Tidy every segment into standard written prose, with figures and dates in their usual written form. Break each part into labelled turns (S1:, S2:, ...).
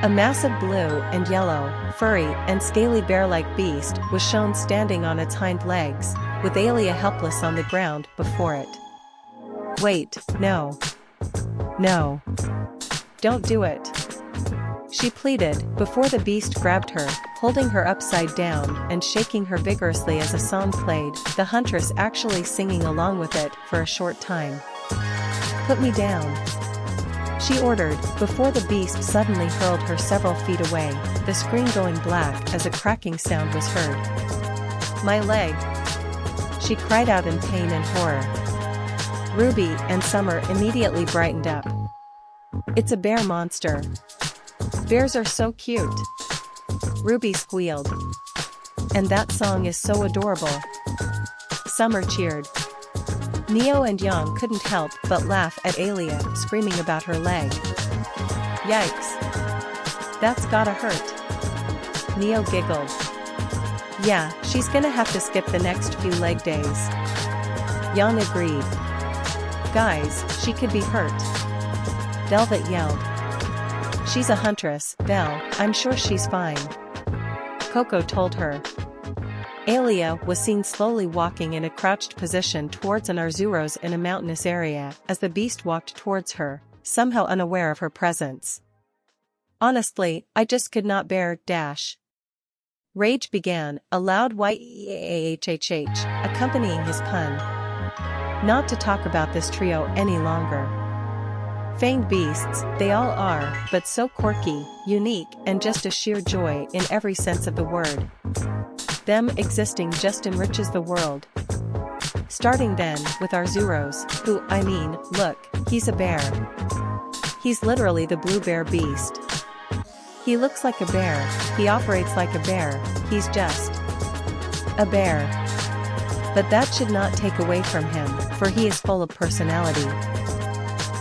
S1: A massive blue and yellow, furry and scaly bear-like beast was shown standing on its hind legs, with Alia helpless on the ground before it. "Wait, no. No. Don't do it," she pleaded, before the beast grabbed her, holding her upside down and shaking her vigorously as a song played, the huntress actually singing along with it for a short time. "Put me down," she ordered, before the beast suddenly hurled her several feet away, the screen going black as a cracking sound was heard. "My leg!" she cried out in pain and horror. Ruby and Summer immediately brightened up. "It's a bear monster. Bears are so cute," Ruby squealed. "And that song is so adorable," Summer cheered. Neo and Yang couldn't help but laugh at Alia screaming about her leg. "Yikes. That's gotta hurt," Neo giggled. "Yeah, she's gonna have to skip the next few leg days," Yang agreed. "Guys, she could be hurt," Velvet yelled. "She's a huntress, Belle, I'm sure she's fine," Coco told her. Alia was seen slowly walking in a crouched position towards an Arzuros in a mountainous area as the beast walked towards her, somehow unaware of her presence. "Honestly, I just could not bear dash." Rage began, a loud YEAHHH, accompanying his pun. "Not to talk about this trio any longer. Fanged beasts, they all are, but so quirky, unique and just a sheer joy in every sense of the word. Them existing just enriches the world. Starting then, with Arzuros, who, I mean, look, he's a bear. He's literally the blue bear beast. He looks like a bear, he operates like a bear, he's just a bear. But that should not take away from him, for he is full of personality.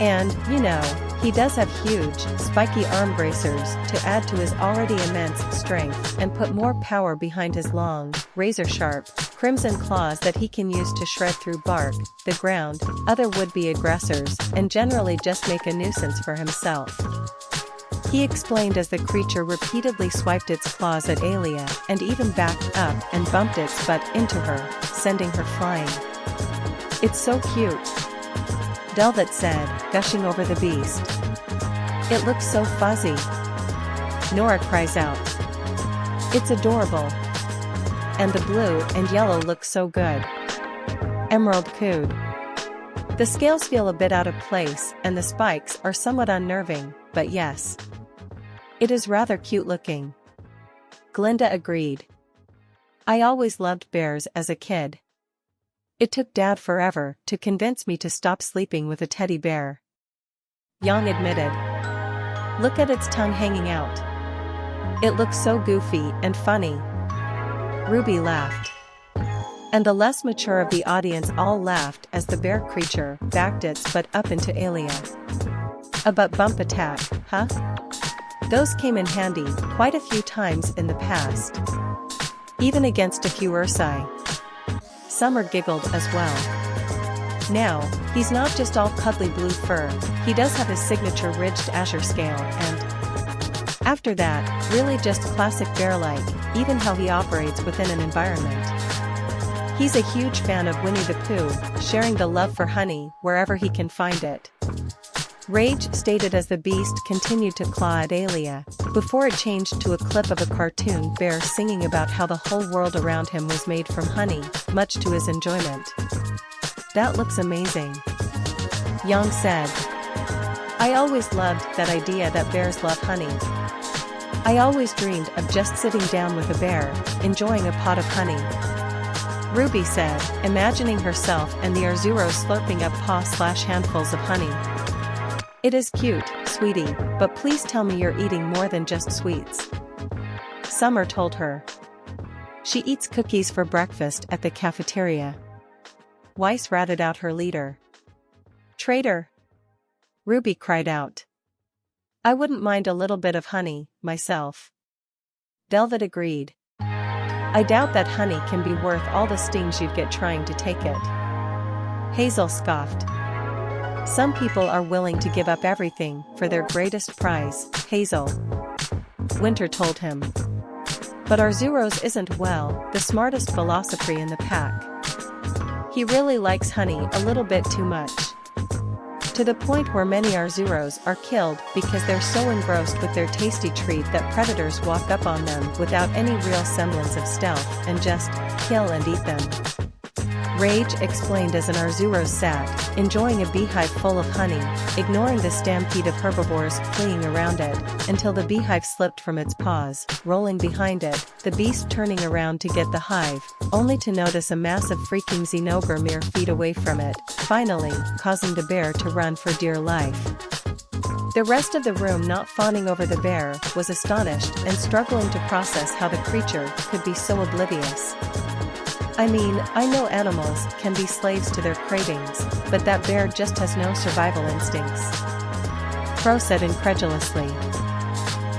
S1: And, you know, he does have huge, spiky arm bracers to add to his already immense strength and put more power behind his long, razor-sharp, crimson claws that he can use to shred through bark, the ground, other would-be aggressors, and generally just make a nuisance for himself," he explained as the creature repeatedly swiped its claws at Alia and even backed up and bumped its butt into her, sending her flying. "It's so cute," Velvet said, gushing over the beast. "It looks so fuzzy." Nora cries out. "It's adorable. And the blue and yellow look so good." Emerald cooed. "The scales feel a bit out of place and the spikes are somewhat unnerving, but yes. It is rather cute looking." Glinda agreed. "I always loved bears as a kid. It took Dad forever to convince me to stop sleeping with a teddy bear," Yang admitted. "Look at its tongue hanging out. It looks so goofy and funny." Ruby laughed. And the less mature of the audience all laughed as the bear creature backed its butt up into Alia. A butt bump attack, huh? Those came in handy quite a few times in the past. Even against a few Ursi. Summer giggled as well. Now, he's not just all cuddly blue fur, he does have his signature ridged azure scale and, after that, really just classic bear-like, even how he operates within an environment. He's a huge fan of Winnie the Pooh, sharing the love for honey wherever he can find it. Rage stated as the beast continued to claw at Alia, before it changed to a clip of a cartoon bear singing about how the whole world around him was made from honey, much to his enjoyment. "That looks amazing," Yang said. "I always loved that idea that bears love honey. I always dreamed of just sitting down with a bear, enjoying a pot of honey," Ruby said, imagining herself and the Arzuros slurping up paw/handfuls of honey. "It is cute, sweetie, but please tell me you're eating more than just sweets," Summer told her. "She eats cookies for breakfast at the cafeteria." Weiss ratted out her leader. "Traitor!" Ruby cried out. "I wouldn't mind a little bit of honey, myself," Velvet agreed. "I doubt that honey can be worth all the stings you'd get trying to take it," Hazel scoffed. "Some people are willing to give up everything for their greatest prize, Hazel." Winter told him. But Arzuros isn't, well, the smartest velocipede in the pack. He really likes honey a little bit too much. To the point where many Arzuros are killed because they're so engrossed with their tasty treat that predators walk up on them without any real semblance of stealth and just kill and eat them. Rage explained as an Arzuros sat, enjoying a beehive full of honey, ignoring the stampede of herbivores fleeing around it, until the beehive slipped from its paws, rolling behind it, the beast turning around to get the hive, only to notice a massive freaking xenogre mere feet away from it, finally, causing the bear to run for dear life. The rest of the room, not fawning over the bear, was astonished and struggling to process how the creature could be so oblivious. I mean, I know animals can be slaves to their cravings, but that bear just has no survival instincts. Crow said incredulously.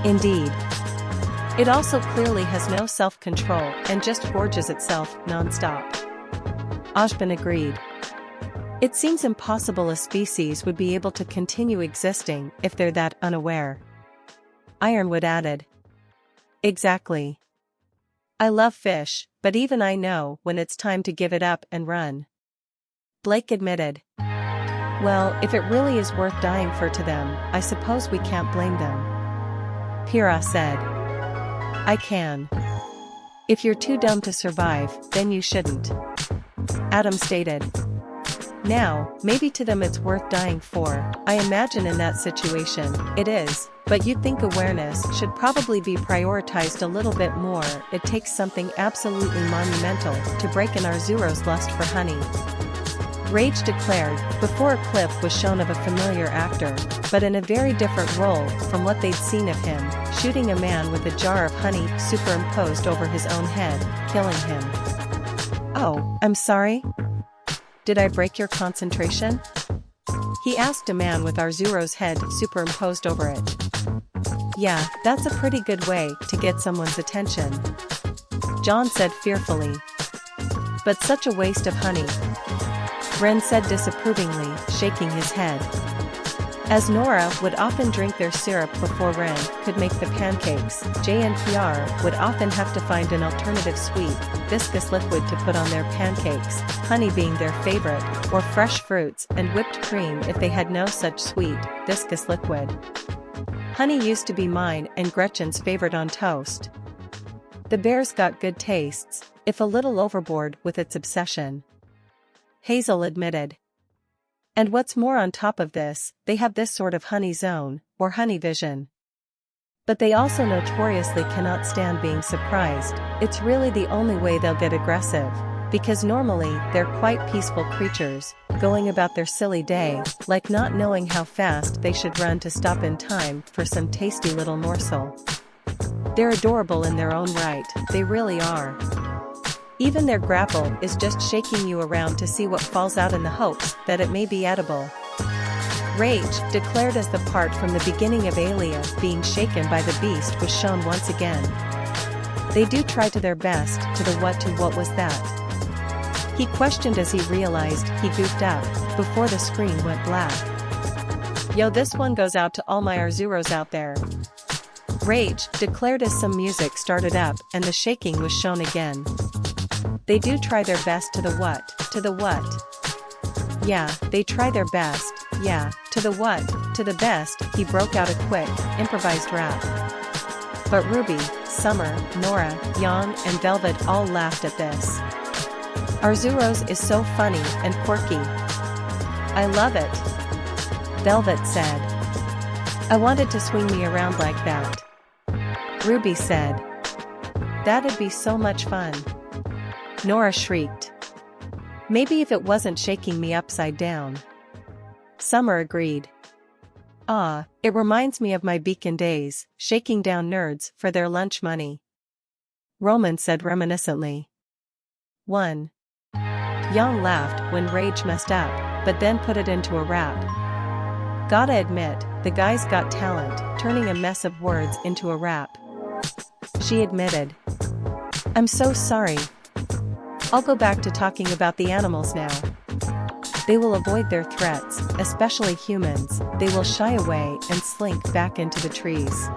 S1: Indeed. It also clearly has no self-control and just gorges itself non-stop. Ashbin agreed. It seems impossible a species would be able to continue existing if they're that unaware. Ironwood added. Exactly. I love fish, but even I know when it's time to give it up and run. Blake admitted. Well, if it really is worth dying for to them, I suppose we can't blame them. Pyrrha said. I can. If you're too dumb to survive, then you shouldn't. Adam stated. Now, maybe to them it's worth dying for, I imagine in that situation, it is, but you'd think awareness should probably be prioritized a little bit more. It takes something absolutely monumental to break an Arzuros' lust for honey. Rage declared, before a clip was shown of a familiar actor, but in a very different role from what they'd seen of him, shooting a man with a jar of honey superimposed over his own head, killing him. Oh, I'm sorry? Did I break your concentration? He asked a man with Arzuros' head superimposed over it. Yeah, that's a pretty good way to get someone's attention. John said fearfully. But such a waste of honey. Ren said disapprovingly, shaking his head. As Nora would often drink their syrup before Ren could make the pancakes, Jay and PR would often have to find an alternative sweet, viscous liquid to put on their pancakes, honey being their favorite, or fresh fruits and whipped cream if they had no such sweet, viscous liquid. Honey used to be mine and Gretchen's favorite on toast. The bear's got good tastes, if a little overboard with its obsession. Hazel admitted. And what's more on top of this, they have this sort of honey zone, or honey vision. But they also notoriously cannot stand being surprised. It's really the only way they'll get aggressive, because normally they're quite peaceful creatures, going about their silly day, like not knowing how fast they should run to stop in time for some tasty little morsel. They're adorable in their own right, they really are. Even their grapple is just shaking you around to see what falls out in the hopes that it may be edible. Rage declared as the part from the beginning of Aelia being shaken by the beast was shown once again. They do try to their best to the what was that? He questioned as he realized he goofed up before the screen went black. Yo, this one goes out to all my Arzuros out there. Rage declared as some music started up and the shaking was shown again. They do try their best to the what? Yeah, they try their best, yeah, to the what? To the best, he broke out a quick, improvised rap. But Ruby, Summer, Nora, Yang and Velvet all laughed at this. Arzuros is so funny and quirky. I love it. Velvet said. I wanted to swing me around like that. Ruby said. That'd be so much fun. Nora shrieked. Maybe if it wasn't shaking me upside down. Summer agreed. Ah, it reminds me of my Beacon days, shaking down nerds for their lunch money. Roman said reminiscently. 1. Yang laughed when Rage messed up, but then put it into a rap. Gotta admit, the guy's got talent, turning a mess of words into a rap. She admitted. I'm so sorry. I'll go back to talking about the animals now. They will avoid their threats, especially humans. They will shy away and slink back into the trees.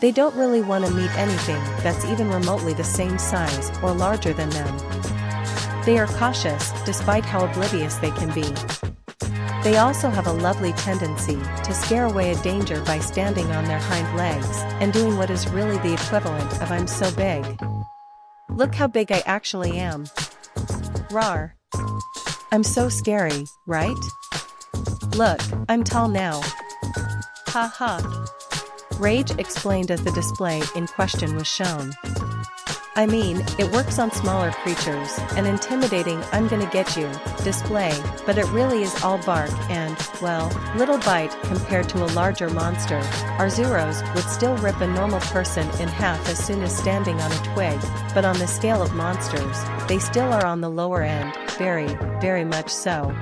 S1: They don't really want to meet anything that's even remotely the same size or larger than them. They are cautious, despite how oblivious they can be. They also have a lovely tendency to scare away a danger by standing on their hind legs and doing what is really the equivalent of "I'm so big. Look how big I actually am. Rawr. I'm so scary, right? Look, I'm tall now. Ha ha. Rage explained as the display in question was shown. I mean, it works on smaller creatures, an intimidating "I'm gonna get you" display, but it really is all bark and, well, little bite compared to a larger monster. Arzuros would still rip a normal person in half as soon as standing on a twig, but on the scale of monsters, they still are on the lower end, very, very much so.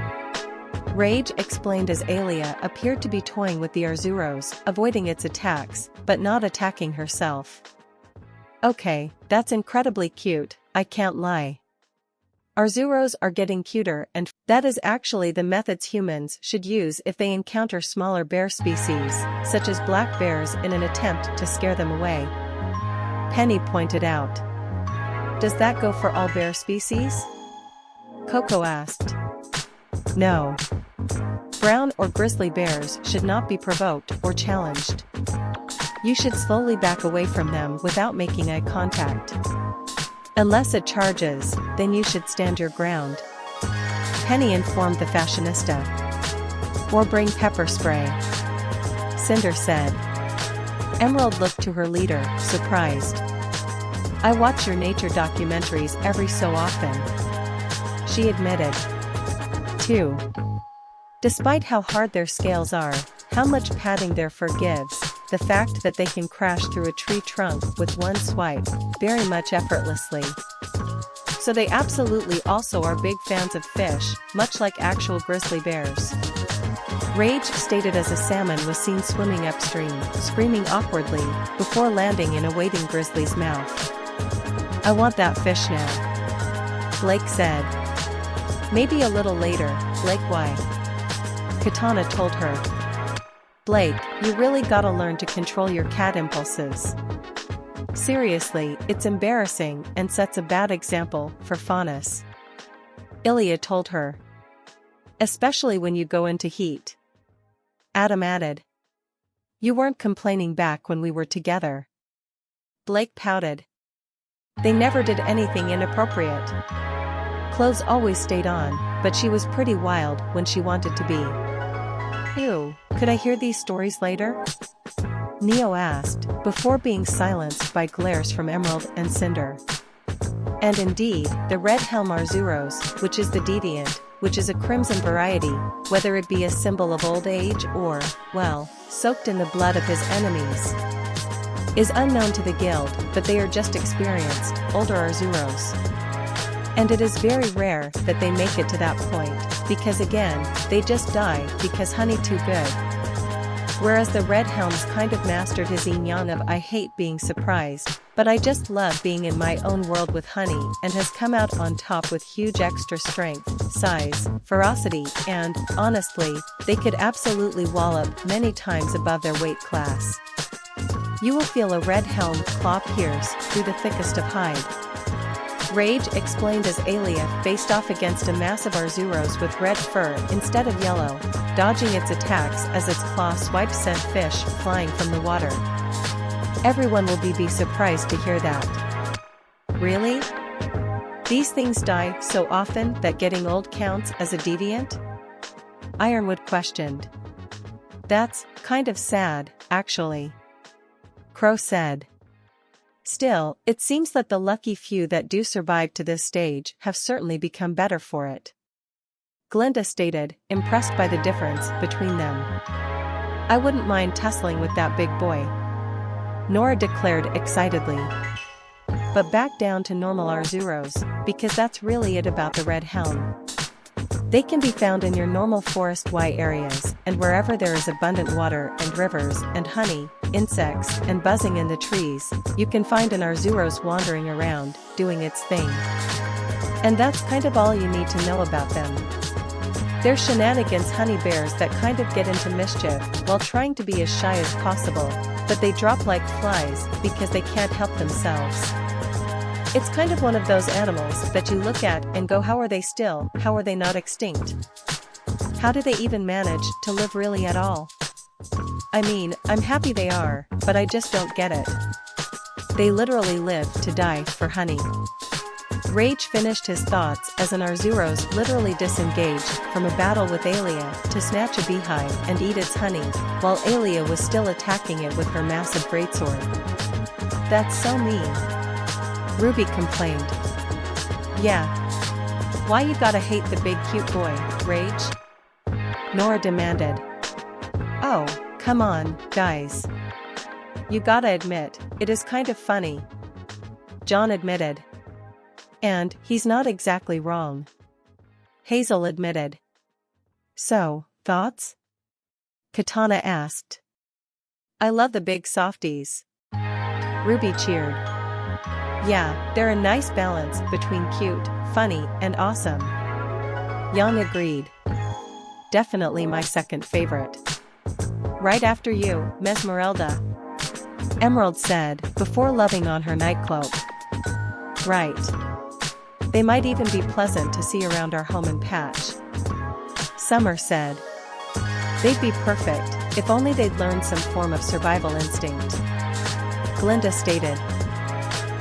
S1: Rage explained as Alia appeared to be toying with the Arzuros, avoiding its attacks, but not attacking herself. Okay, that's incredibly cute, I can't lie. Arzuros are getting cuter, and that is actually the methods humans should use if they encounter smaller bear species, such as black bears, in an attempt to scare them away. Penny pointed out. Does that go for all bear species? Coco asked. No. Brown or grizzly bears should not be provoked or challenged. You should slowly back away from them without making eye contact. Unless it charges, then you should stand your ground. Penny informed the fashionista. Or bring pepper spray. Cinder said. Emerald looked to her leader, surprised. I watch your nature documentaries every so often. She admitted. 2. Despite how hard their scales are, how much padding their fur gives, the fact that they can crash through a tree trunk with one swipe, very much effortlessly. So they absolutely also are big fans of fish, much like actual grizzly bears. Rage stated as a salmon was seen swimming upstream, screaming awkwardly, before landing in a waiting grizzly's mouth. I want that fish now. Blake said. Maybe a little later, Blake. Why? Katana told her. Blake, you really gotta learn to control your cat impulses. Seriously, it's embarrassing and sets a bad example for Faunus. Ilia told her. Especially when you go into heat. Adam added. You weren't complaining back when we were together. Blake pouted. They never did anything inappropriate. Clothes always stayed on, but she was pretty wild when she wanted to be. Ew, could I hear these stories later? Neo asked, before being silenced by glares from Emerald and Cinder. And indeed, the red helm Arzuros, which is the deviant, which is a crimson variety, whether it be a symbol of old age or, well, soaked in the blood of his enemies, is unknown to the guild, but they are just experienced, older Arzuros. And it is very rare that they make it to that point, because again, they just die because honey too good. Whereas the red helms kind of mastered his yin yang of I hate being surprised, but I just love being in my own world with honey, and has come out on top with huge extra strength, size, ferocity, and, honestly, they could absolutely wallop many times above their weight class. You will feel a red helm claw pierce through the thickest of hide. Rage explained as Alia faced off against a massive Arzuros with red fur instead of yellow, dodging its attacks as its claw swipes sent fish flying from the water. Everyone will be surprised to hear that. Really? These things die so often that getting old counts as a deviant? Ironwood questioned. That's kind of sad, actually. Crow said. Still, it seems that the lucky few that do survive to this stage have certainly become better for it. Glinda stated, impressed by the difference between them. I wouldn't mind tussling with that big boy. Nora declared excitedly. But back down to normal Arzuros, because that's really it about the red helm. They can be found in your normal forest Y areas, and wherever there is abundant water and rivers and honey, insects, and buzzing in the trees, you can find an Arzuros wandering around, doing its thing. And that's kind of all you need to know about them. They're shenanigans honey bears that kind of get into mischief while trying to be as shy as possible, but they drop like flies because they can't help themselves. It's kind of one of those animals that you look at and go, how are they still, how are they not extinct? How do they even manage to live really at all? I mean, I'm happy they are, but I just don't get it. They literally live to die for honey. Rage finished his thoughts as an Arzuros literally disengaged from a battle with Alia to snatch a beehive and eat its honey, while Alia was still attacking it with her massive greatsword. That's so mean. RWBY complained. Yeah. Why you gotta hate the big cute boy, Rage? Nora demanded. Oh, come on, guys. You gotta admit, it is kind of funny. John admitted. And he's not exactly wrong. Hazel admitted. So, thoughts? Katana asked. I love the big softies. RWBY cheered. Yeah, they're a nice balance between cute, funny, and awesome. Yang agreed. Definitely my second favorite. Right after you, Mesmeralda. Emerald said, before loving on her nightcloak. Right. They might even be pleasant to see around our home and patch. Summer said. They'd be perfect, if only they'd learned some form of survival instinct. Glinda stated.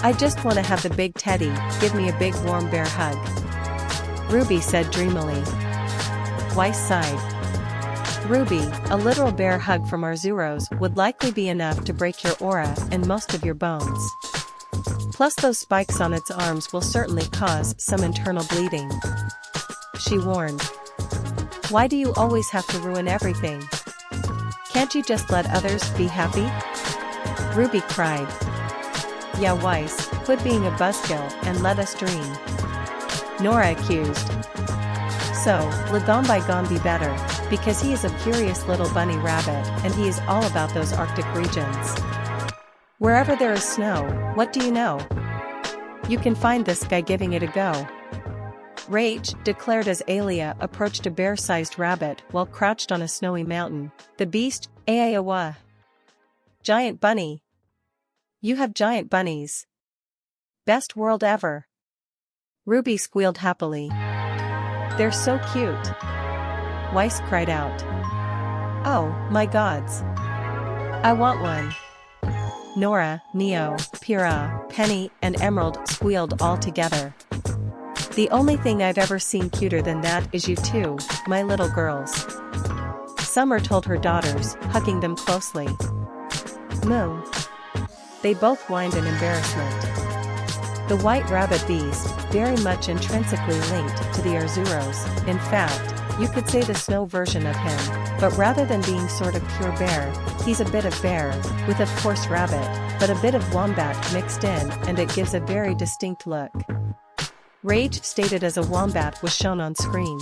S1: I just want to have the big teddy give me a big warm bear hug. RWBY said dreamily. Weiss sighed. RWBY, a literal bear hug from Arzuros would likely be enough to break your aura and most of your bones. Plus those spikes on its arms will certainly cause some internal bleeding. She warned. Why do you always have to ruin everything? Can't you just let others be happy? RWBY cried. Yeah, Weiss, quit being a buzzkill and let us dream. Nora accused. So, Lagombi gon be better, because he is a curious little bunny rabbit and he is all about those Arctic regions. Wherever there is snow, what do you know? You can find this guy giving it a go. Rage declared as Alia approached a bear-sized rabbit while crouched on a snowy mountain. The beast, Aawa. Giant bunny. You have giant bunnies. Best world ever. RWBY squealed happily. They're so cute. Weiss cried out. Oh, my gods. I want one. Nora, Neo, Pyrrha, Penny, and Emerald squealed all together. The only thing I've ever seen cuter than that is you two, my little girls. Summer told her daughters, hugging them closely. Moo. They both whined in embarrassment. The white rabbit beast, very much intrinsically linked to the Arzuros, in fact, you could say the snow version of him, but rather than being sort of pure bear, he's a bit of bear, with of course rabbit, but a bit of wombat mixed in, and it gives a very distinct look. Rage stated as a wombat was shown on screen.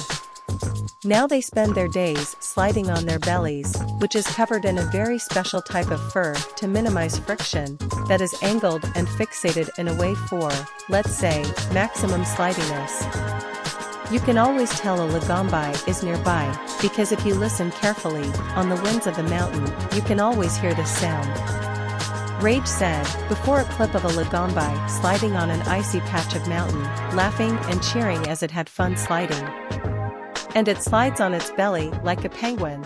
S1: Now they spend their days sliding on their bellies, which is covered in a very special type of fur to minimize friction, that is angled and fixated in a way for, let's say, maximum slidiness. You can always tell a Lagombi is nearby, because if you listen carefully, on the winds of the mountain, you can always hear this sound. Rage said, before a clip of a Lagombi sliding on an icy patch of mountain, laughing and cheering as it had fun sliding. And it slides on its belly like a penguin.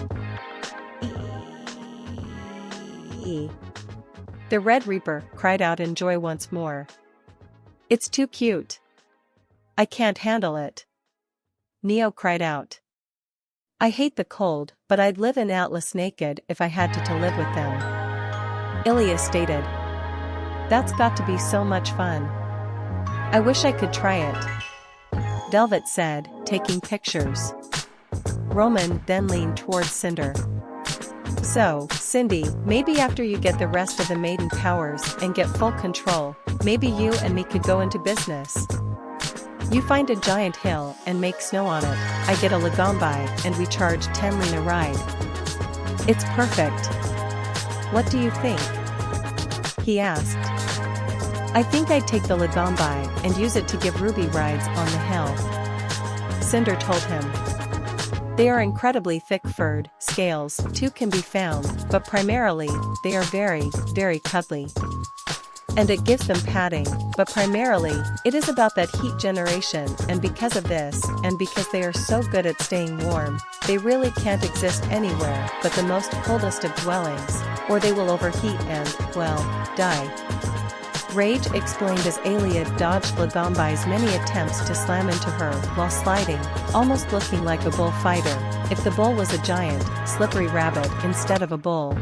S1: The Red Reaper cried out in joy once more. It's too cute. I can't handle it. Neo cried out. I hate the cold, but I'd live in Atlas naked if I had to live with them. Ilia stated. That's got to be so much fun. I wish I could try it. Delvet said, taking pictures. Roman then leaned towards Cinder. So, Cindy, maybe after you get the rest of the maiden powers and get full control, maybe you and me could go into business. You find a giant hill and make snow on it, I get a Lagombi and we charge 10 leen a ride. It's perfect. What do you think? He asked. I think I'd take the Lagombi and use it to give RWBY rides on the hill. Cinder told him. They are incredibly thick-furred. Scales, too, can be found, but primarily, they are very, very cuddly. And it gives them padding, but primarily, it is about that heat generation, and because of this, and because they are so good at staying warm, they really can't exist anywhere but the most coldest of dwellings, or they will overheat and, well, die. Rage explained as Alia dodged Lagombi's many attempts to slam into her while sliding, almost looking like a bullfighter, if the bull was a giant, slippery rabbit instead of a bull.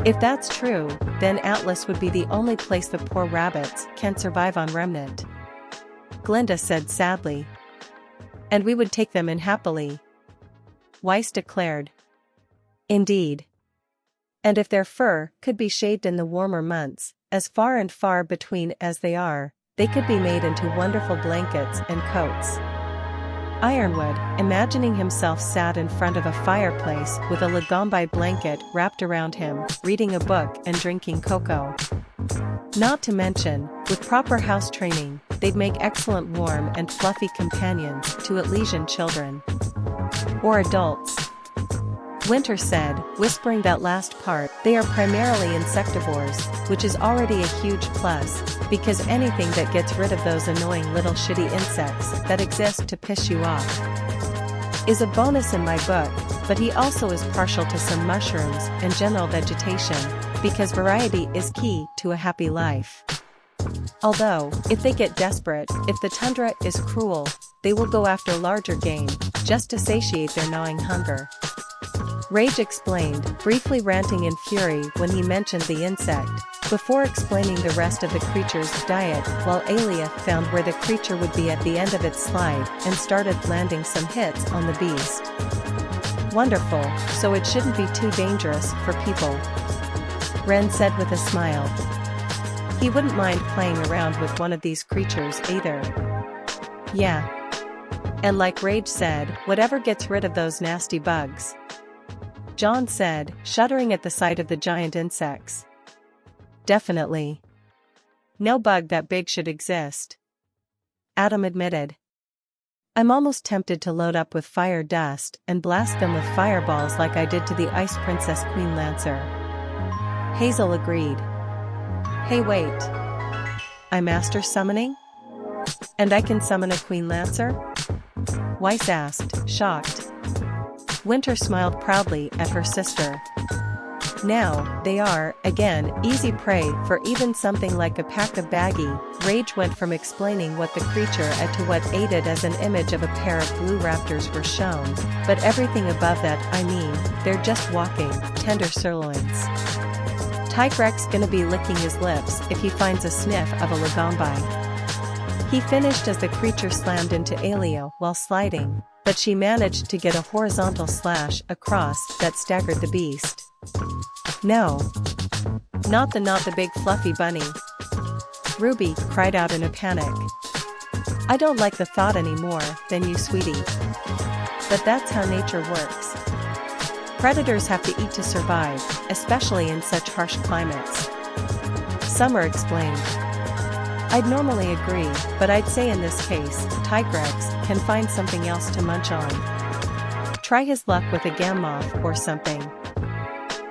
S1: If that's true, then Atlas would be the only place the poor rabbits can survive on Remnant. Glinda said sadly. And we would take them in happily, Weiss declared. Indeed. And if their fur could be shaved in the warmer months, as far and far between as they are, they could be made into wonderful blankets and coats. Ironwood, imagining himself sat in front of a fireplace with a Lagombi blanket wrapped around him, reading a book and drinking cocoa. Not to mention, with proper house training, they'd make excellent warm and fluffy companions to Elysian children. Or adults. Winter said, whispering that last part. They are primarily insectivores, which is already a huge plus, because anything that gets rid of those annoying little shitty insects that exist to piss you off is a bonus in my book, but he also is partial to some mushrooms and general vegetation, because variety is key to a happy life. Although, if they get desperate, if the tundra is cruel, they will go after larger game, just to satiate their gnawing hunger. Rage explained, briefly ranting in fury when he mentioned the insect, before explaining the rest of the creature's diet, while Alia found where the creature would be at the end of its slide and started landing some hits on the beast. Wonderful, so it shouldn't be too dangerous for people, Ren said with a smile. He wouldn't mind playing around with one of these creatures either. Yeah. And like Rage said, whatever gets rid of those nasty bugs. John said, shuddering at the sight of the giant insects. Definitely. No bug that big should exist, Adam admitted. I'm almost tempted to load up with fire dust and blast them with fireballs like I did to the Ice Princess Queen Lancer. Hazel agreed. Hey wait. I'm master summoning? And I can summon a Queen Lancer? Weiss asked, shocked. Winter smiled proudly at her sister. Now, they are, again, easy prey for even something like a pack of baggy. Rage went from explaining what the creature at to what aided as an image of a pair of blue raptors were shown, but everything above that, I mean, they're just walking, tender sirloins. Tigrex gonna be licking his lips if he finds a sniff of a Lagombi. He finished as the creature slammed into Alia while sliding, but she managed to get a horizontal slash across that staggered the beast. No. Not the big fluffy bunny. Ruby cried out in a panic. I don't like the thought any more than you, sweetie. But that's how nature works. Predators have to eat to survive, especially in such harsh climates. Summer explained. I'd normally agree, but I'd say in this case, Tigrex can find something else to munch on. Try his luck with a gammoth or something.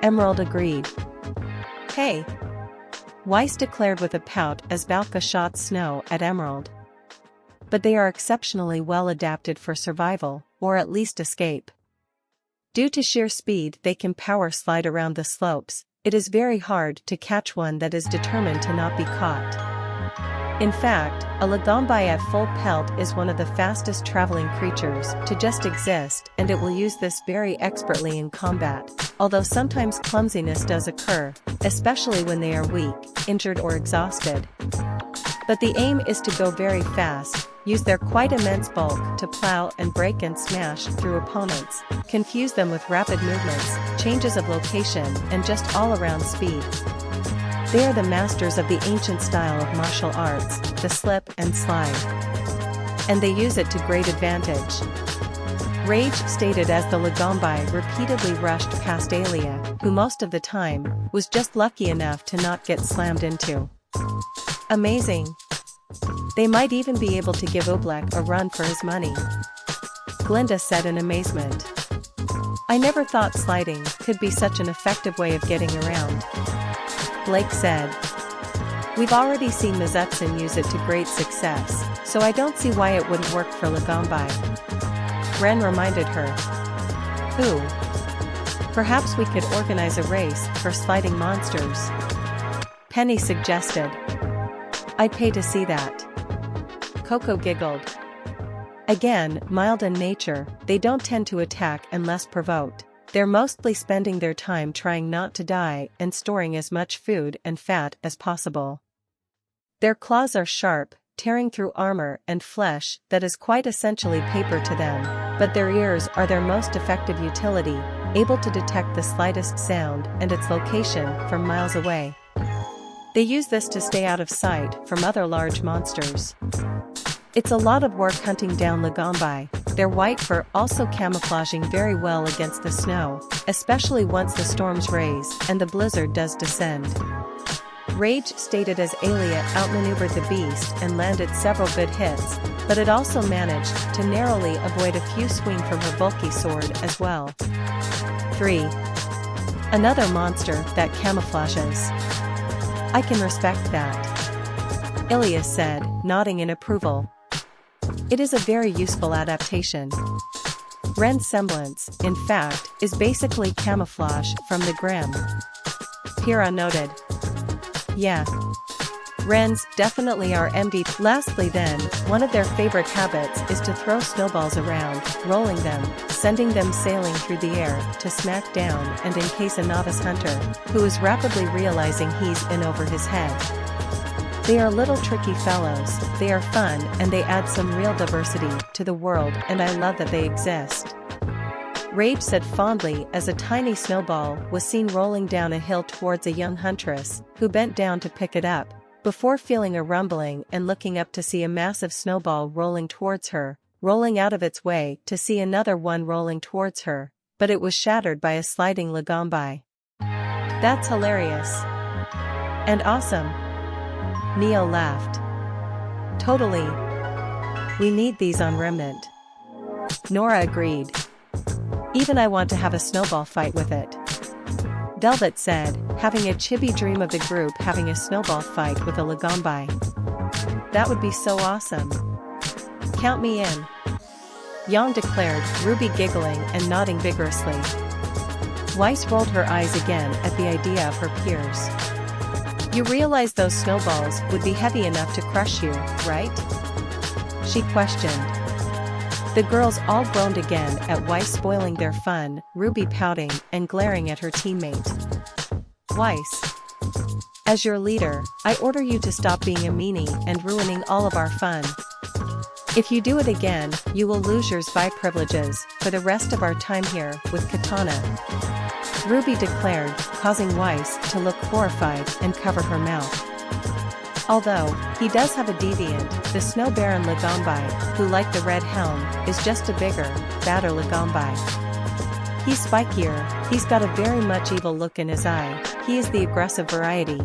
S1: Emerald agreed. Hey! Weiss declared with a pout as Balka shot snow at Emerald. But they are exceptionally well adapted for survival, or at least escape. Due to sheer speed they can power slide around the slopes, it is very hard to catch one that is determined to not be caught. In fact, a Lagombi at full pelt is one of the fastest traveling creatures to just exist, and it will use this very expertly in combat, although sometimes clumsiness does occur, especially when they are weak, injured or exhausted. But the aim is to go very fast, use their quite immense bulk to plow and break and smash through opponents, confuse them with rapid movements, changes of location, and just all-around speed. They are the masters of the ancient style of martial arts, the slip and slide. And they use it to great advantage. Rage stated as the Lagombi repeatedly rushed past Alia, who most of the time was just lucky enough to not get slammed into. Amazing. They might even be able to give Oblak a run for his money. Glinda said in amazement. I never thought sliding could be such an effective way of getting around. Blake said. We've already seen Mizutsun use it to great success, so I don't see why it wouldn't work for Lagombi. Ren reminded her. Ooh. Perhaps we could organize a race for sliding monsters. Penny suggested. I'd pay to see that. Coco giggled. Again, mild in nature, they don't tend to attack unless provoked. They're mostly spending their time trying not to die and storing as much food and fat as possible. Their claws are sharp, tearing through armor and flesh that is quite essentially paper to them, but their ears are their most effective utility, able to detect the slightest sound and its location from miles away. They use this to stay out of sight from other large monsters. It's a lot of work hunting down Lagombi, their white fur also camouflaging very well against the snow, especially once the storms raise and the blizzard does descend. Rage stated as Alia outmaneuvered the beast and landed several good hits, but it also managed to narrowly avoid a few swing from her bulky sword as well. 3. Another monster that camouflages. I can respect that. Ilias said, nodding in approval. It is a very useful adaptation. Ren's semblance, in fact, is basically camouflage from the Grim. Pyrrha noted. Yeah. Wrens definitely are MVP. Lastly then, one of their favorite habits is to throw snowballs around, rolling them, sending them sailing through the air to smack down and encase a novice hunter, who is rapidly realizing he's in over his head. They are little tricky fellows, they are fun and they add some real diversity to the world and I love that they exist. Rage said fondly as a tiny snowball was seen rolling down a hill towards a young huntress, who bent down to pick it up, before feeling a rumbling and looking up to see a massive snowball rolling towards her, rolling out of its way to see another one rolling towards her, but it was shattered by a sliding Lagombi. That's hilarious. And awesome. Neo laughed. Totally. We need these on Remnant. Nora agreed. Even I want to have a snowball fight with it. Delvet said, having a chibi dream of the group having a snowball fight with a Lagombi. That would be so awesome. Count me in. Yang declared, RWBY giggling and nodding vigorously. Weiss rolled her eyes again at the idea of her peers. You realize those snowballs would be heavy enough to crush you, right? She questioned. The girls all groaned again at Weiss spoiling their fun, RWBY pouting and glaring at her teammate. Weiss. As your leader, I order you to stop being a meanie and ruining all of our fun. If you do it again, you will lose your RWBY privileges for the rest of our time here with Katana. RWBY declared, causing Weiss to look horrified and cover her mouth. Although, he does have a deviant, the Snow Baron Lagombi, who like the Red Helm, is just a bigger, badder Lagombi. He's spikier, he's got a very much evil look in his eye, he is the aggressive variety.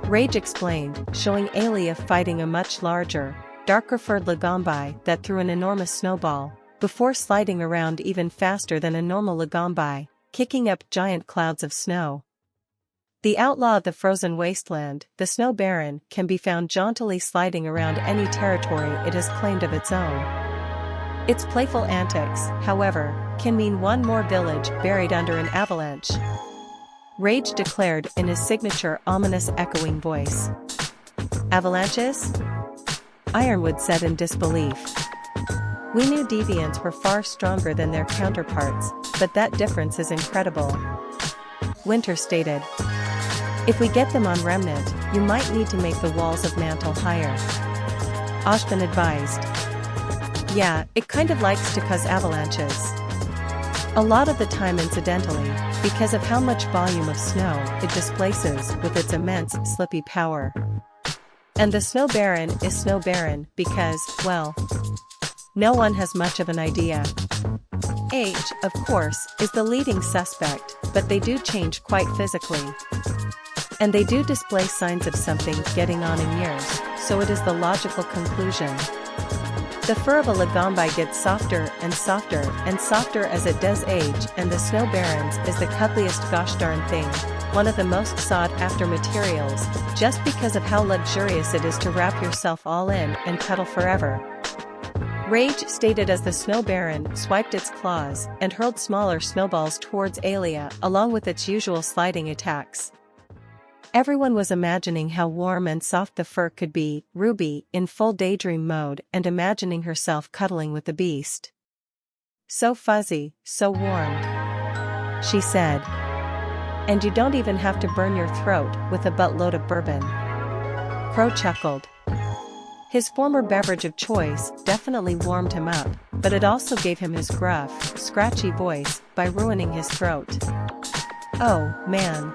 S1: Rage explained, showing Alia fighting a much larger, darker-furred Lagombi that threw an enormous snowball, before sliding around even faster than a normal Lagombi, kicking up giant clouds of snow. The outlaw of the frozen wasteland, the Snow Baron, can be found jauntily sliding around any territory it has claimed of its own. Its playful antics, however, can mean one more village buried under an avalanche. Rage declared in his signature ominous echoing voice. Avalanches? Ironwood said in disbelief. We knew deviants were far stronger than their counterparts, but that difference is incredible. Winter stated. If we get them on Remnant, you might need to make the walls of Mantle higher. Ashvin advised. Yeah, it kind of likes to cause avalanches. A lot of the time incidentally, because of how much volume of snow it displaces with its immense slippy power. And the Snow Baron is Snow Baron because, well, no one has much of an idea. Age, of course, is the leading suspect, but they do change quite physically. And they do display signs of something getting on in years, so it is the logical conclusion. The fur of a Lagombi gets softer and softer and softer as it does age, and the snow barons is the cuddliest gosh darn thing, one of the most sought after materials, just because of how luxurious it is to wrap yourself all in and cuddle forever. Rage stated as the snow baron swiped its claws and hurled smaller snowballs towards Alia along with its usual sliding attacks. Everyone was imagining how warm and soft the fur could be, RWBY in full daydream mode and imagining herself cuddling with the beast. "So fuzzy, so warm," she said. "And you don't even have to burn your throat with a buttload of bourbon." Crow chuckled. His former beverage of choice definitely warmed him up, but it also gave him his gruff, scratchy voice by ruining his throat. "Oh, man.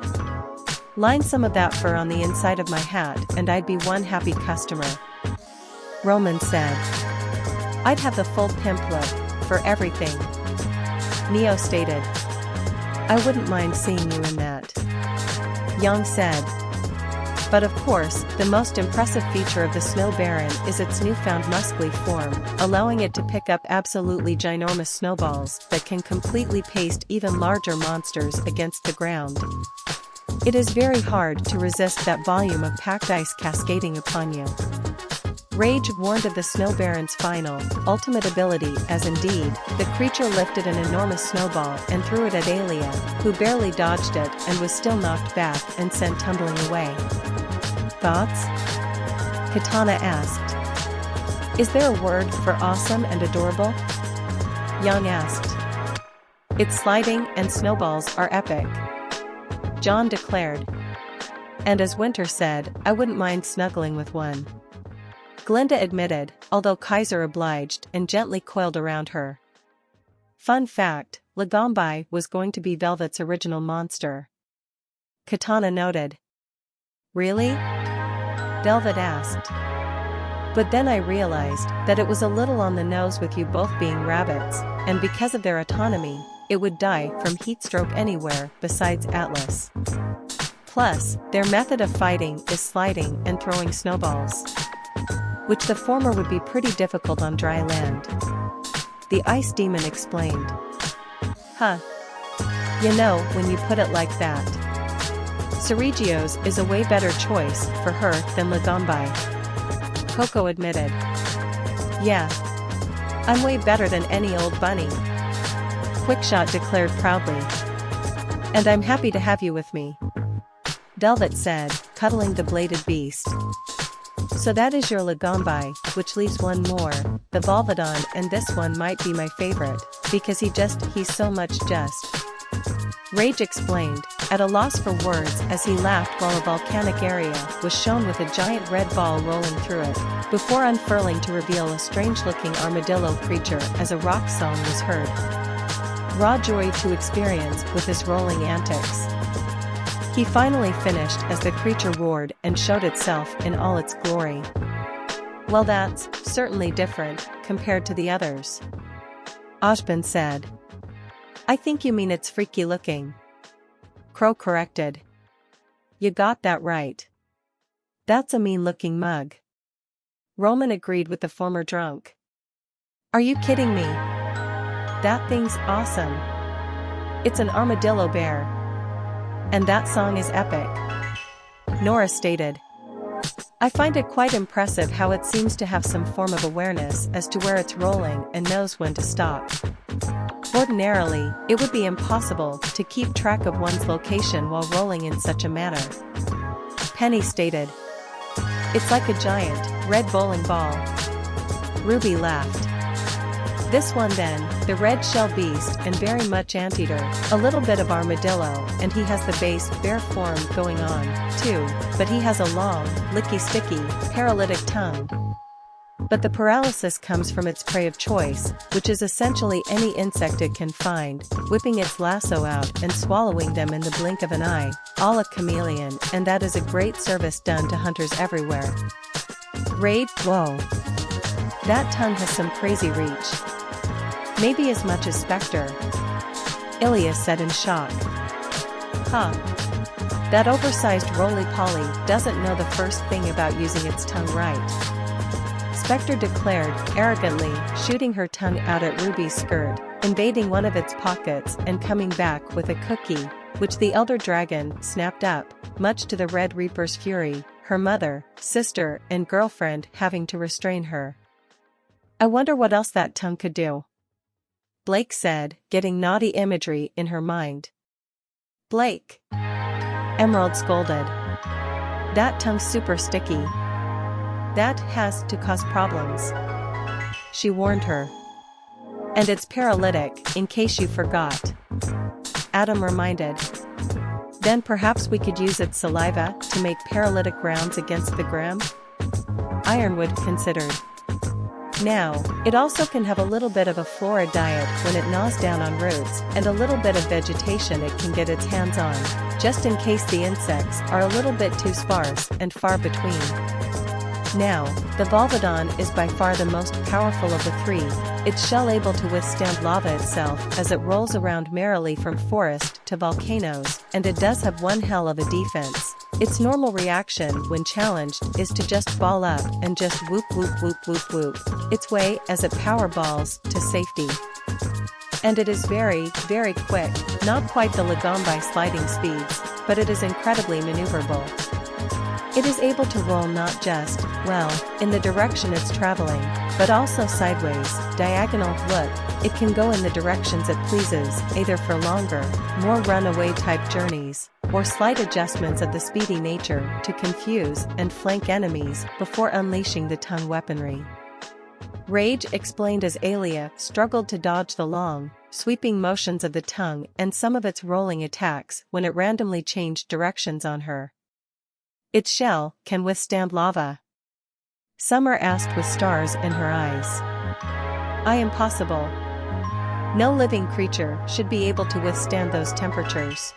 S1: Line some of that fur on the inside of my hat and I'd be one happy customer," Roman said. "I'd have the full pimp look, for everything," Neo stated. "I wouldn't mind seeing you in that," Young said. But of course, the most impressive feature of the Snow Baron is its newfound muscly form, allowing it to pick up absolutely ginormous snowballs that can completely paste even larger monsters against the ground. It is very hard to resist that volume of packed ice cascading upon you. Rage warned of the Snow Baron's final, ultimate ability as indeed, the creature lifted an enormous snowball and threw it at Alia, who barely dodged it and was still knocked back and sent tumbling away. "Thoughts?" Katana asked. "Is there a word for awesome and adorable?" Young asked. "Its sliding and snowballs are epic," John declared. "And as Winter said, I wouldn't mind snuggling with one," Glinda admitted, although Kaiser obliged and gently coiled around her. Fun fact, Lagombi was going to be Velvet's original monster. Katana noted. "Really?" Velvet asked. "But then I realized that it was a little on the nose with you both being rabbits, and because of their autonomy, it would die from heatstroke anywhere besides Atlas. Plus, their method of fighting is sliding and throwing snowballs, which the former would be pretty difficult on dry land," the Ice Demon explained. "Huh. You know, when you put it like that. Cerigio's is a way better choice for her than Lagombi," Coco admitted. "Yeah. I'm way better than any old bunny," Quickshot declared proudly. "And I'm happy to have you with me," Velvet said, cuddling the bladed beast. "So that is your Lagombi, which leaves one more, the Volvidon, and this one might be my favorite, because he's so much just," Rage explained, at a loss for words as he laughed while a volcanic area was shown with a giant red ball rolling through it, before unfurling to reveal a strange-looking armadillo creature as a rock song was heard. Raw joy to experience with his rolling antics. He finally finished as the creature roared and showed itself in all its glory. "Well, that's certainly different compared to the others," Ashbin said. "I think you mean it's freaky looking," Crow corrected. "You got that right. That's a mean-looking mug," Roman agreed with the former drunk. "Are you kidding me? That thing's awesome. It's an armadillo bear. And that song is epic," Nora stated. "I find it quite impressive how it seems to have some form of awareness as to where it's rolling and knows when to stop. Ordinarily, it would be impossible to keep track of one's location while rolling in such a manner," Penny stated. "It's like a giant, red bowling ball." RWBY laughed. "This one then, the red shell beast and very much anteater, a little bit of armadillo, and he has the base bear form going on, too, but he has a long, licky-sticky, paralytic tongue. But the paralysis comes from its prey of choice, which is essentially any insect it can find, whipping its lasso out and swallowing them in the blink of an eye, a la chameleon, and that is a great service done to hunters everywhere." Raid, whoa. That tongue has some crazy reach. Maybe as much as Spectre, Ilya said in shock. "Huh. That oversized roly-poly doesn't know the first thing about using its tongue right." Spectre declared, arrogantly, shooting her tongue out at Ruby's skirt, invading one of its pockets and coming back with a cookie, which the elder dragon snapped up, much to the Red Reaper's fury, her mother, sister, and girlfriend having to restrain her. I wonder what else that tongue could do, Blake said, getting naughty imagery in her mind. Blake! Emerald scolded. That tongue's super sticky. That has to cause problems. She warned her. And it's paralytic, in case you forgot. Adam reminded. Then perhaps we could use its saliva to make paralytic rounds against the Grim? Ironwood considered. Now, it also can have a little bit of a flora diet when it gnaws down on roots, and a little bit of vegetation it can get its hands on, just in case the insects are a little bit too sparse and far between. Now, the Volvidon is by far the most powerful of the three, its shell able to withstand lava itself as it rolls around merrily from forest to volcanoes, and it does have one hell of a defense. Its normal reaction when challenged is to just ball up and just whoop whoop whoop whoop whoop its way as it power balls to safety. And it is very, very quick, not quite the Lagombi sliding speeds, but it is incredibly maneuverable. It is able to roll not just, well, in the direction it's traveling, but also sideways, diagonal. Look, it can go in the directions it pleases, either for longer, more runaway type journeys, or slight adjustments of the speedy nature to confuse and flank enemies before unleashing the tongue weaponry. Rage explained as Alia struggled to dodge the long, sweeping motions of the tongue and some of its rolling attacks when it randomly changed directions on her. Its shell can withstand lava. Summer asked with stars in her eyes. I am possible. No living creature should be able to withstand those temperatures.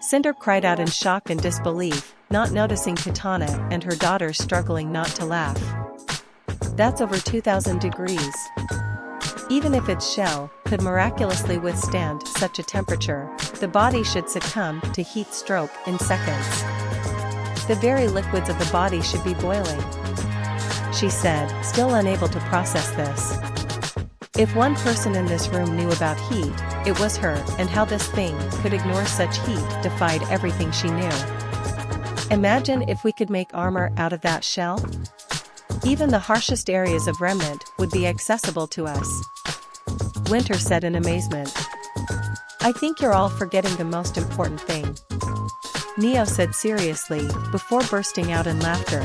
S1: Cinder cried out in shock and disbelief, not noticing Katana and her daughters struggling not to laugh. That's over 2,000 degrees. Even if its shell could miraculously withstand such a temperature, the body should succumb to heat stroke in seconds. The very liquids of the body should be boiling, she said, still unable to process this. If one person in this room knew about heat, it was her, and how this thing could ignore such heat defied everything she knew. Imagine if we could make armor out of that shell? Even the harshest areas of Remnant would be accessible to us. Winter said in amazement. I think you're all forgetting the most important thing, Neo said seriously, before bursting out in laughter.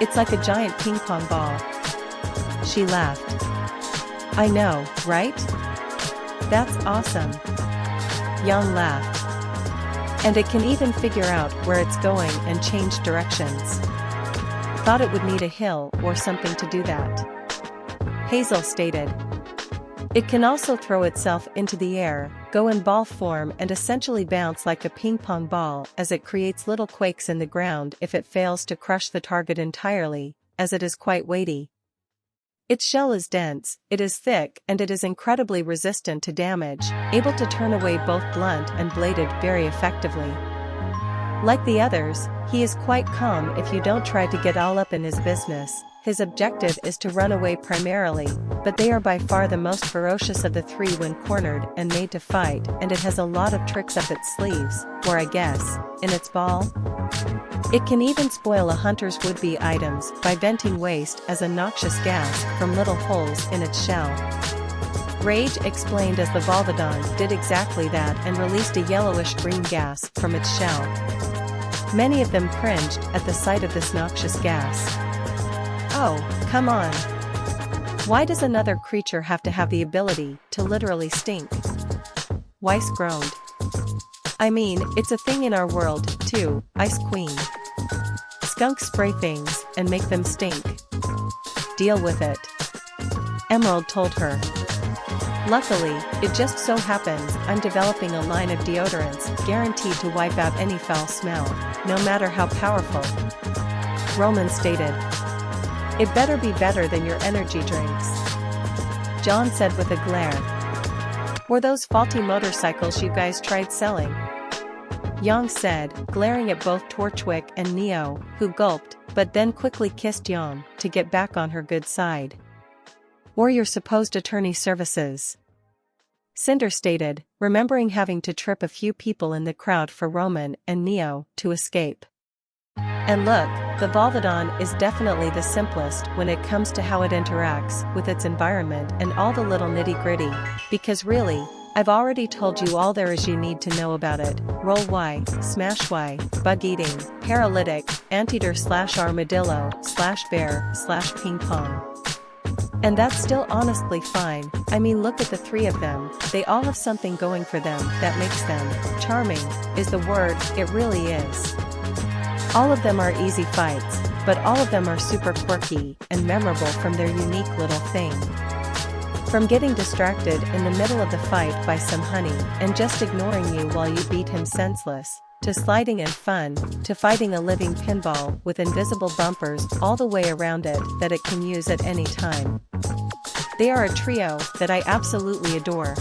S1: It's like a giant ping pong ball. She laughed. I know, right? That's awesome. Young laughed. And it can even figure out where it's going and change directions. Thought it would need a hill or something to do that, Hazel stated. It can also throw itself into the air, go in ball form and essentially bounce like a ping pong ball as it creates little quakes in the ground if it fails to crush the target entirely, as it is quite weighty. Its shell is dense, it is thick and it is incredibly resistant to damage, able to turn away both blunt and bladed very effectively. Like the others, he is quite calm if you don't try to get all up in his business. His objective is to run away primarily, but they are by far the most ferocious of the three when cornered and made to fight, and it has a lot of tricks up its sleeves, or I guess, in its ball. It can even spoil a hunter's would-be items by venting waste as a noxious gas from little holes in its shell. Rage explained as the Volvidon did exactly that and released a yellowish-green gas from its shell. Many of them cringed at the sight of this noxious gas. Oh, come on. Why does another creature have to have the ability to literally stink? Weiss groaned. I mean, it's a thing in our world, too, Ice Queen. Skunks spray things and make them stink. Deal with it, Emerald told her. Luckily, it just so happens I'm developing a line of deodorants guaranteed to wipe out any foul smell, no matter how powerful, Roman stated. It better be better than your energy drinks, John said with a glare. Or those faulty motorcycles you guys tried selling, Yang said, glaring at both Torchwick and Neo, who gulped, but then quickly kissed Yang to get back on her good side. "Or your supposed attorney services," Cinder stated, remembering having to trip a few people in the crowd for Roman and Neo to escape. And look, the Volvidon is definitely the simplest when it comes to how it interacts with its environment and all the little nitty-gritty, because really, I've already told you all there is you need to know about it. Roll Y, smash Y, bug eating, paralytic, anteater/armadillo/bear/ping pong. And that's still honestly fine. I mean, look at the three of them, they all have something going for them that makes them charming, is the word, it really is. All of them are easy fights, but all of them are super quirky and memorable from their unique little thing. From getting distracted in the middle of the fight by some honey and just ignoring you while you beat him senseless, to sliding and fun, to fighting a living pinball with invisible bumpers all the way around it that it can use at any time. They are a trio that I absolutely adore.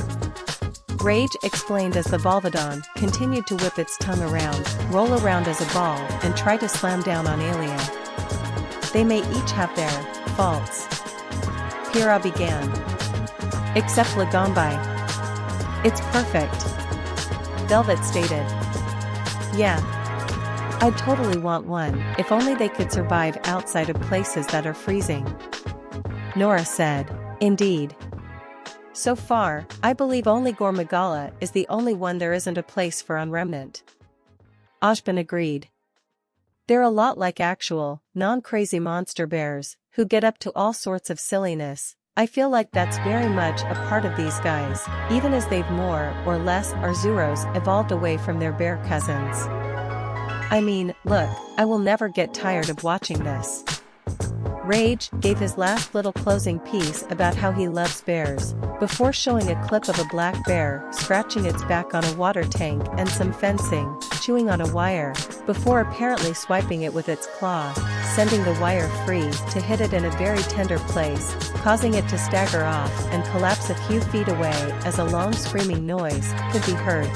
S1: Rage explained as the Volvidon continued to whip its tongue around, roll around as a ball, and try to slam down on Alia. They may each have their faults, Pyrrha began. Except Lagombi. It's perfect, Velvet stated. Yeah. I'd totally want one, if only they could survive outside of places that are freezing. Nora said. Indeed. So far, I believe only Gormagala is the only one there isn't a place for on Remnant. Ashbin agreed. They're a lot like actual, non-crazy monster bears, who get up to all sorts of silliness. I feel like that's very much a part of these guys, even as they've more or less Arzuros evolved away from their bear cousins. I mean, look, I will never get tired of watching this. Rage gave his last little closing piece about how he loves bears, before showing a clip of a black bear scratching its back on a water tank and some fencing, chewing on a wire, before apparently swiping it with its claw, sending the wire free to hit it in a very tender place, causing it to stagger off and collapse a few feet away as a long screaming noise could be heard.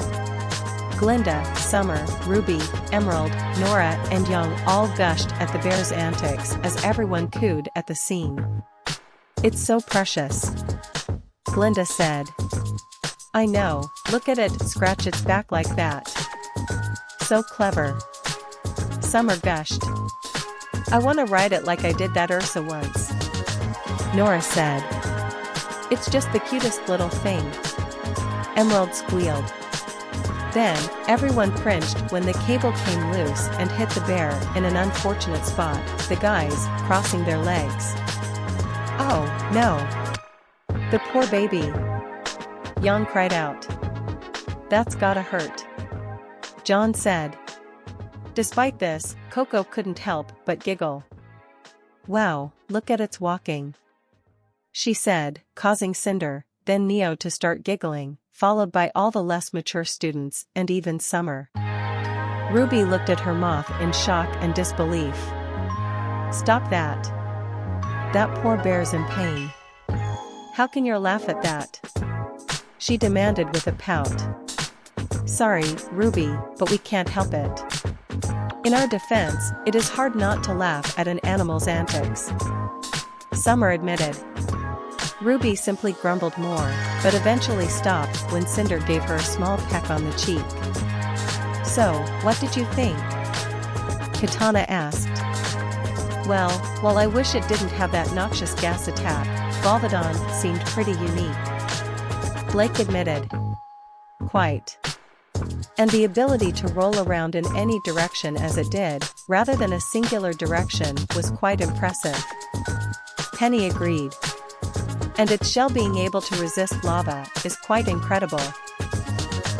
S1: Glinda, Summer, Ruby, Emerald, Nora, and Young all gushed at the bear's antics as everyone cooed at the scene. It's so precious, Glinda said. I know, look at it scratch its back like that. So clever, Summer gushed. I want to ride it like I did that Ursa once, Nora said. It's just the cutest little thing, Emerald squealed. Then, everyone cringed when the cable came loose and hit the bear in an unfortunate spot, the guys crossing their legs. Oh, no. The poor baby, Young cried out. That's gotta hurt, John said. Despite this, Coco couldn't help but giggle. Wow, look at its walking, she said, causing Cinder, then Neo to start giggling, followed by all the less mature students and even Summer. Ruby looked at her moth in shock and disbelief. Stop that. That poor bear's in pain. How can you laugh at that? She demanded with a pout. Sorry, Ruby, but we can't help it. In our defense, it is hard not to laugh at an animal's antics, Summer admitted. Ruby simply grumbled more, but eventually stopped when Cinder gave her a small peck on the cheek. So, what did you think? Katana asked. Well, while I wish it didn't have that noxious gas attack, Volvidon seemed pretty unique, Blake admitted. Quite. And the ability to roll around in any direction as it did, rather than a singular direction, was quite impressive, Penny agreed. And its shell being able to resist lava is quite incredible.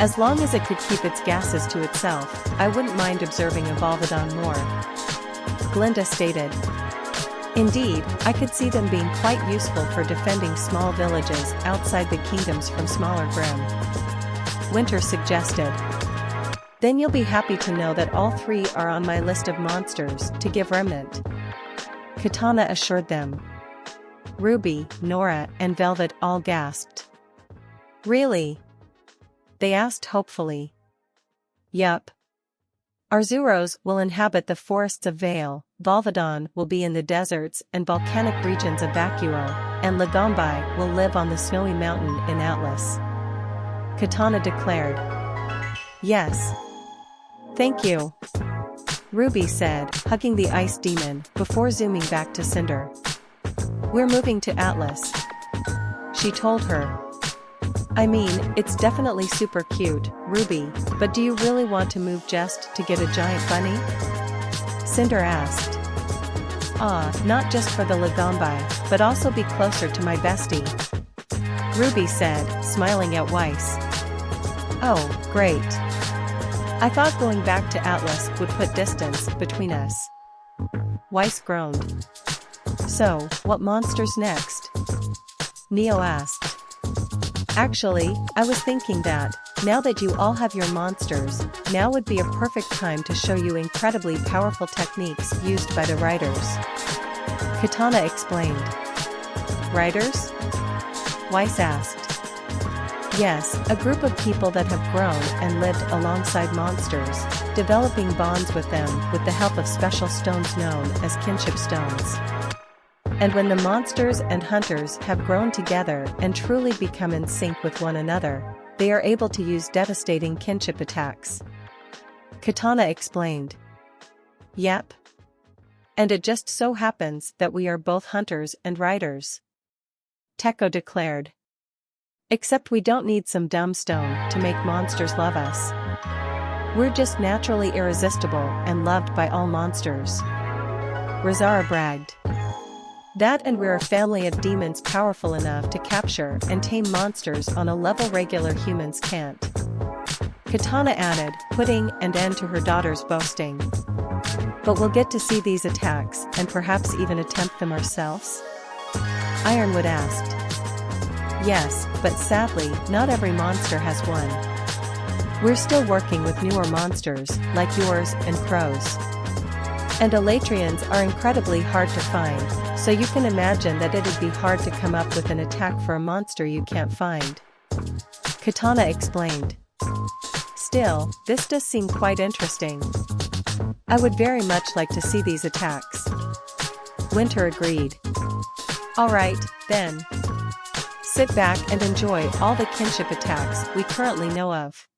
S1: As long as it could keep its gases to itself, I wouldn't mind observing a Volvidon more, Glinda stated. Indeed, I could see them being quite useful for defending small villages outside the kingdoms from smaller Grimm, Winter suggested. Then you'll be happy to know that all three are on my list of monsters to give Remnant, Katana assured them. Ruby, Nora, and Velvet all gasped. Really? They asked hopefully. Yup. Arzuros will inhabit the forests of Vale, Volvidon will be in the deserts and volcanic regions of Vacuo, and Lagombi will live on the snowy mountain in Atlas. Katana declared. Yes. Thank you. RWBY said, hugging the ice demon, before zooming back to Cinder. We're moving to Atlas. She told her. I mean, it's definitely super cute, RWBY, but do you really want to move just to get a giant bunny? Cinder asked. Not just for the Lagombi, but also be closer to my bestie. RWBY said, smiling at Weiss. Oh, great. I thought going back to Atlas would put distance between us. Weiss groaned. So, what monster's next? Neo asked. Actually, I was thinking that, now that you all have your monsters, now would be a perfect time to show you incredibly powerful techniques used by the riders. Katana explained. Riders? Weiss asked. Yes, a group of people that have grown and lived alongside monsters, developing bonds with them with the help of special stones known as kinship stones. And when the monsters and hunters have grown together and truly become in sync with one another, they are able to use devastating kinship attacks. Katana explained. Yep. And it just so happens that we are both hunters and riders. Teko declared. Except we don't need some dumb stone to make monsters love us. We're just naturally irresistible and loved by all monsters. Razara bragged. That, and we're a family of demons powerful enough to capture and tame monsters on a level regular humans can't. Katana added, putting an end to her daughter's boasting. But we'll get to see these attacks and perhaps even attempt them ourselves? Ironwood asked. Yes, but sadly, not every monster has one. We're still working with newer monsters, like yours and crows. And Elatrians are incredibly hard to find, so you can imagine that it'd be hard to come up with an attack for a monster you can't find. Katana explained. Still, this does seem quite interesting. I would very much like to see these attacks. Winter agreed. Alright, then. Sit back and enjoy all the kinship attacks we currently know of.